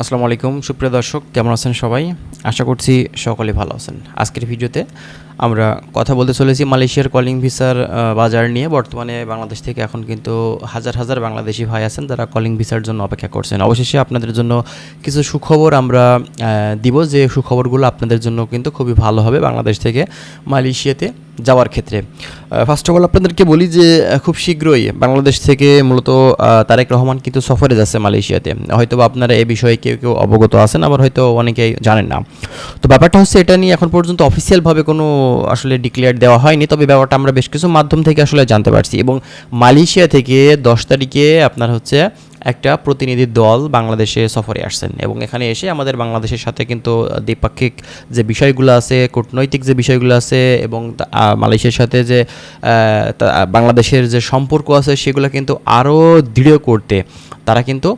আসসালামু আলাইকুম সুপ্রিয় দর্শক, কেমন আছেন সবাই? আশা করছি সকলে ভালো আছেন। আজকের ভিডিওতে আমরা কথা বলতে চলেছি মালয়েশিয়ার কলিং ভিসার বাজার নিয়ে। বর্তমানে বাংলাদেশ থেকে এখন কিন্তু হাজার হাজার বাংলাদেশি ভাই আছেন যারা কলিং ভিসার জন্য অপেক্ষা করছেন। অবশেষে আপনাদের জন্য কিছু সুখবর আমরা দিব, যে সুখবরগুলো আপনাদের জন্য কিন্তু খুবই ভালো হবে বাংলাদেশ থেকে মালয়েশিয়াতে যাওয়ার ক্ষেত্রে। ফার্স্ট অফ অল আপনাদেরকে বলি যে খুব শীঘ্রই বাংলাদেশ থেকে মূলত তারেক রহমান কিন্তু সফরে যাচ্ছে মালয়েশিয়াতে। হয়তো বা আপনারা এই বিষয়ে কেউ কেউ অবগত আছেন, আবার হয়তো অনেকেই জানেন না। তো ব্যাপারটা হচ্ছে, এটা নিয়ে এখন পর্যন্ত অফিসিয়ালভাবে কোনো আসলে ডিক্লেয়ার দেওয়া হয়নি, তবে ব্যাপারটা আমরা বেশ কিছু মাধ্যম থেকে আসলে জানতে পারছি। এবং মালয়েশিয়া থেকে 10 তারিখে আপনার হচ্ছে একটা প্রতিনিধি দল বাংলাদেশে সফরে আসছেন, এবং এখানে এসে আমাদের বাংলাদেশের সাথে কিন্তু দ্বিপাক্ষিক যে বিষয়গুলো আছে, কূটনৈতিক যে বিষয়গুলো আছে, এবং মালয়েশিয়ার সাথে যে বাংলাদেশের যে সম্পর্ক আছে সেগুলো কিন্তু আরও দৃঢ় করতে তারা কিন্তু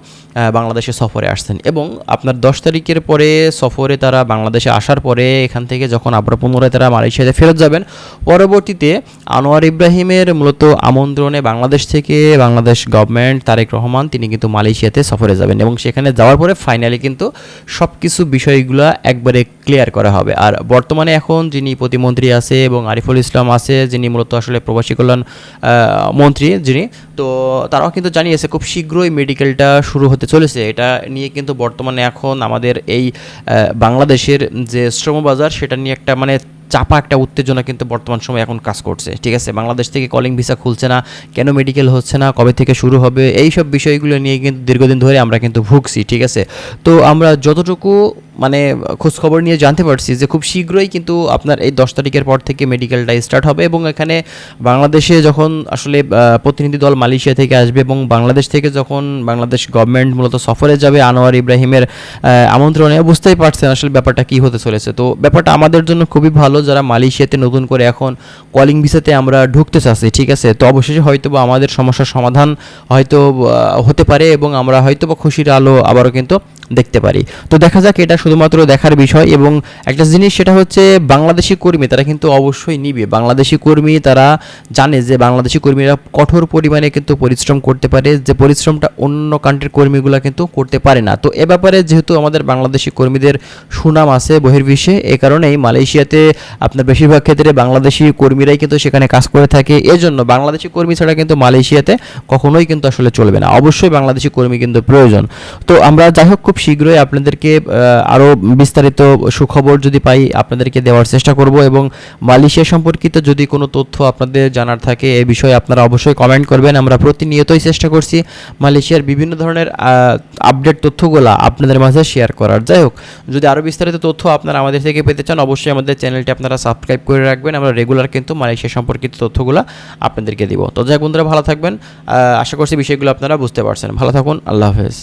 বাংলাদেশে সফরে আসছেন। এবং আপনার 10 তারিখের পরে সফরে তারা বাংলাদেশে আসার পরে এখান থেকে যখন আবার পুনরায় তারা মালয়েশিয়াতে ফেরত যাবেন, পরবর্তীতে আনোয়ার ইব্রাহিমের মূলত আমন্ত্রণে বাংলাদেশ থেকে বাংলাদেশ গভর্নমেন্ট তারেক রহমান তিনি কিন্তু মালয়েশিয়াতে সফরে যাবেন, এবং সেখানে যাওয়ার পরে ফাইনালি কিন্তু সব কিছু বিষয়গুলো একবারে ক্লিয়ার করা হবে। আর বর্তমানে এখন যিনি প্রতিমন্ত্রী আছে এবং আরিফুল ইসলাম আছে, যিনি মূলত আসলে প্রবাসী কল্যাণ মন্ত্রী যিনি, তো তারাও কিন্তু জানিয়েছে খুব শীঘ্রই মেডিকেলটা শুরু হতে চলেছে। এটা নিয়ে কিন্তু বর্তমানে এখন আমাদের এই বাংলাদেশের যে শ্রমবাজার সেটা নিয়ে একটা চাপা একটা উত্তেজনা কিন্তু বর্তমান সময় এখন কাজ করছে। ঠিক আছে, বাংলাদেশ থেকে কলিং ভিসা খুলছে না, কেন মেডিকেল হচ্ছে না, কবে থেকে শুরু হবে, এই সব বিষয়গুলো নিয়ে কিন্তু দীর্ঘদিন ধরে আমরা কিন্তু ভুগছি। ঠিক আছে, তো আমরা যতটুকু খোঁজখবর নিয়ে জানতে পারছি যে খুব শীঘ্রই কিন্তু আপনার এই 10 তারিখের পর থেকে মেডিকেলটা স্টার্ট হবে, এবং এখানে বাংলাদেশে যখন আসলে প্রতিনিধি দল মালয়েশিয়া থেকে আসবে এবং বাংলাদেশ থেকে যখন বাংলাদেশ গভর্নমেন্ট মূলত সফরে যাবে আনোয়ার ইব্রাহিমের আমন্ত্রণে, বুঝতেই পারছেন আসলে ব্যাপারটা কী হতে চলেছে। তো ব্যাপারটা আমাদের জন্য খুবই ভালো, যারা মালয়েশিয়াতে নতুন করে এখন কলিং ভিসাতে আমরা ঢুকতে চাচ্ছি। ঠিক আছে, তো অবশেষে হয়তো বা আমাদের সমস্যার সমাধান হয়তো হতে পারে, এবং আমরা হয়তো বা খুশির আলো আবারও কিন্তু দেখতে পারি। তো দেখা যাক, এটা শুধুমাত্র দেখার বিষয়। এবং একটা জিনিস সেটা হচ্ছে, বাংলাদেশি কর্মী তারা কিন্তু অবশ্যই নিবে। বাংলাদেশি কর্মী তারা জানে যে বাংলাদেশি কর্মীরা কঠোর পরিমাণে কিন্তু পরিশ্রম করতে পারে, যে পরিশ্রমটা অন্য কান্ট্রির কর্মীগুলো কিন্তু করতে পারে না। তো এ ব্যাপারে যেহেতু আমাদের বাংলাদেশি কর্মীদের সুনাম আছে বহির্বিশ্বে, এ কারণেই মালয়েশিয়াতে আপনার বেশিরভাগ ক্ষেত্রে বাংলাদেশি কর্মীরাই কিন্তু সেখানে কাজ করে থাকে। এজন্য বাংলাদেশি কর্মী ছাড়া কিন্তু মালয়েশিয়াতে কখনোই কিন্তু আসলে চলবে না, অবশ্যই বাংলাদেশি কর্মী কিন্তু প্রয়োজন। তো আমরা যাই হোক খুব শীঘ্রই আপনাদেরকে আরও বিস্তারিত সুখবর যদি পাই আপনাদেরকে দেওয়ার চেষ্টা করব। এবং মালয়েশিয়া সম্পর্কিত যদি কোনো তথ্য আপনাদের জানার থাকে এই বিষয়ে আপনারা অবশ্যই কমেন্ট করবেন। আমরা প্রতিনিয়তই চেষ্টা করছি মালয়েশিয়ার বিভিন্ন ধরনের আপডেট তথ্যগুলো আপনাদের মাঝে শেয়ার করার। যাই হোক, যদি আরও বিস্তারিত তথ্য আপনারা আমাদের থেকে পেতে চান, অবশ্যই আমাদের চ্যানেলটি আপনারা সাবস্ক্রাইব করে রাখবেন। আমরা রেগুলার কিন্তু মালয়েশিয়া সম্পর্কিত তথ্যগুলো আপনাদেরকে দিব। তো যাই হোক বন্ধুরা, ভালো থাকবেন। আশা করছি বিষয়গুলো আপনারা বুঝতে পারছেন। ভালো থাকুন, আল্লাহ হাফেজ।